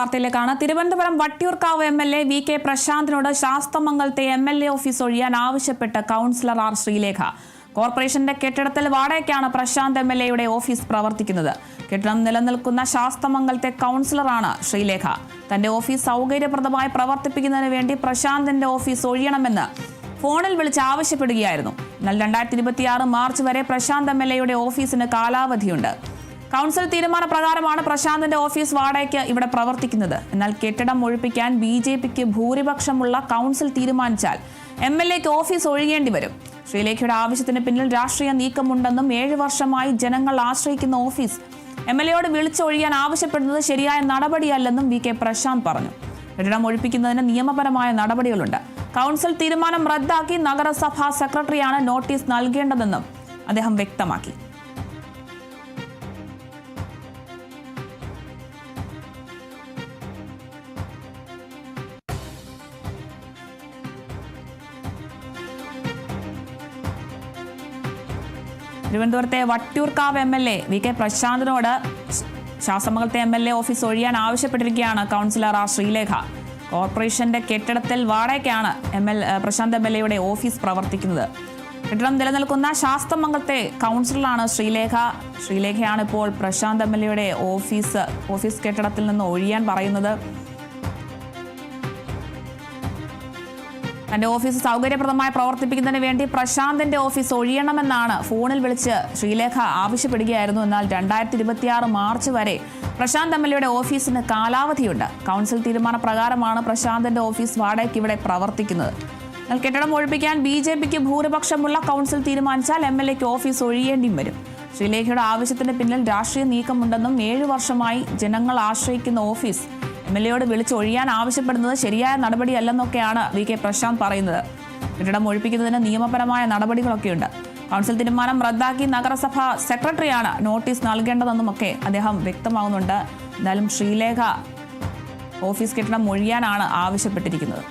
വാർത്തയിലേക്കാണ്. Thiruvananthapuram Vattiyoorkavu MLA V K പ്രശാന്തിനോട് ശാസ്തമംഗലത്തെ MLA office ഒഴിയാൻ ആവശ്യപ്പെട്ട് കൗൺസിലർ ആർ ശ്രീലേഖ. കോർപ്പറേഷന്റെ കെട്ടിടത്തിൽ വാടകയ്ക്കാണ് പ്രശാന്ത് എംഎൽഎയുടെ ഓഫീസ് പ്രവർത്തിക്കുന്നത്. കെട്ടിടം നിലനിൽക്കുന്ന ശാസ്തമംഗലത്തെ കൗൺസിലറാണ് ശ്രീലേഖ. തന്റെ ഓഫീസ് സൗകര്യപ്രദമായി പ്രവർത്തിപ്പിക്കുന്നതിന് വേണ്ടി പ്രശാന്തിന്റെ ഓഫീസ് ഒഴിയണമെന്ന് ഫോണിൽ വിളിച്ച് ആവശ്യപ്പെടുകയായിരുന്നു. എന്നാൽ 2026 മാർച്ച് വരെ പ്രശാന്ത് എംഎൽഎയുടെ ഓഫീസിന് കാലാവധിയുണ്ട്. കൗൺസിൽ തീരുമാനപ്രകാരമാണ് പ്രശാന്തിന്റെ ഓഫീസ് വാടകയ്ക്ക് ഇവിടെ പ്രവർത്തിക്കുന്നത്. എന്നാൽ കെട്ടിടം ഒഴിപ്പിക്കാൻ BJPക്ക് ഭൂരിപക്ഷമുള്ള കൗൺസിൽ തീരുമാനിച്ചാൽ എംഎൽഎക്ക് ഓഫീസ് ഒഴിയേണ്ടി വരും. ശ്രീലേഖയുടെ ആവശ്യത്തിന് പിന്നിൽ രാഷ്ട്രീയ നീക്കമുണ്ടെന്നും 7 വർഷമായി ജനങ്ങൾ ആശ്രയിക്കുന്ന ഓഫീസ് എംഎൽഎയോട് വിളിച്ചൊഴിയാൻ ആവശ്യപ്പെടുന്നത് ശരിയായ നടപടിയല്ലെന്നും വി കെ പ്രശാന്ത് പറഞ്ഞു. കെട്ടിടം ഒഴിപ്പിക്കുന്നതിന് നിയമപരമായ നടപടികളുണ്ട്. കൗൺസിൽ തീരുമാനം റദ്ദാക്കി നഗരസഭാ സെക്രട്ടറിയാണ് നോട്ടീസ് നൽകേണ്ടതെന്നും അദ്ദേഹം വ്യക്തമാക്കി. തിരുവനന്തപുരത്തെ വട്ടിയൂർക്കാവ് എംഎൽഎ വി കെ പ്രശാന്തിനോട് ശാസ്തമംഗലത്തെ എംഎൽഎ ഓഫീസ് ഒഴിയാൻ ആവശ്യപ്പെട്ടിരിക്കുകയാണ് കൗൺസിലർ ആർ ശ്രീലേഖ. കോർപ്പറേഷന്റെ കെട്ടിടത്തിൽ വാടകയ്ക്കാണ് പ്രശാന്ത് എംഎൽഎയുടെ ഓഫീസ് പ്രവർത്തിക്കുന്നത്. കെട്ടിടം നിലനിൽക്കുന്ന ശാസ്തമംഗലത്തെ കൗൺസിലറാണ് ശ്രീലേഖ. ശ്രീലേഖയാണ് ഇപ്പോൾ പ്രശാന്ത് എംഎൽഎയുടെ ഓഫീസ് കെട്ടിടത്തിൽ നിന്ന് ഒഴിയാൻ പറയുന്നത്. തന്റെ ഓഫീസ് സൗകര്യപ്രദമായി പ്രവർത്തിപ്പിക്കുന്നതിന് വേണ്ടി പ്രശാന്തിന്റെ ഓഫീസ് ഒഴിയണമെന്നാണ് ഫോണിൽ വിളിച്ച് ശ്രീലേഖ ആവശ്യപ്പെടുകയായിരുന്നു. എന്നാൽ 2026 മാർച്ച് വരെ പ്രശാന്ത് എംഎൽഎയുടെ ഓഫീസിന് കാലാവധിയുണ്ട്. കൗൺസിൽ തീരുമാനപ്രകാരമാണ് പ്രശാന്തിന്റെ ഓഫീസ് വാടകയ്ക്ക് ഇവിടെ പ്രവർത്തിക്കുന്നത്. എന്നാൽ കെട്ടിടം ഒഴിപ്പിക്കാൻ BJPക്ക് ഭൂരിപക്ഷമുള്ള കൗൺസിൽ തീരുമാനിച്ചാൽ എംഎൽഎക്ക് ഓഫീസ് ഒഴിയേണ്ടിയും വരും. ശ്രീലേഖയുടെ ആവശ്യത്തിന് പിന്നിൽ രാഷ്ട്രീയ നീക്കമുണ്ടെന്നും 7 വർഷമായി ജനങ്ങൾ ആശ്രയിക്കുന്ന ഓഫീസ് എംഎൽഎയോട് വിളിച്ചൊഴിയാൻ ആവശ്യപ്പെടുന്നത് ശരിയായ നടപടിയല്ലെന്നൊക്കെയാണ് വി കെ പ്രശാന്ത് പറയുന്നത്. കെട്ടിടം ഒഴിപ്പിക്കുന്നതിന് നിയമപരമായ നടപടികളൊക്കെയുണ്ട്. കൗൺസിൽ തീരുമാനം റദ്ദാക്കി നഗരസഭാ സെക്രട്ടറിയാണ് നോട്ടീസ് നൽകേണ്ടതെന്നുമൊക്കെ അദ്ദേഹം വ്യക്തമാകുന്നുണ്ട്. എന്തായാലും ശ്രീലേഖ ഓഫീസ് കെട്ടിടം ഒഴിയാനാണ് ആവശ്യപ്പെട്ടിരിക്കുന്നത്.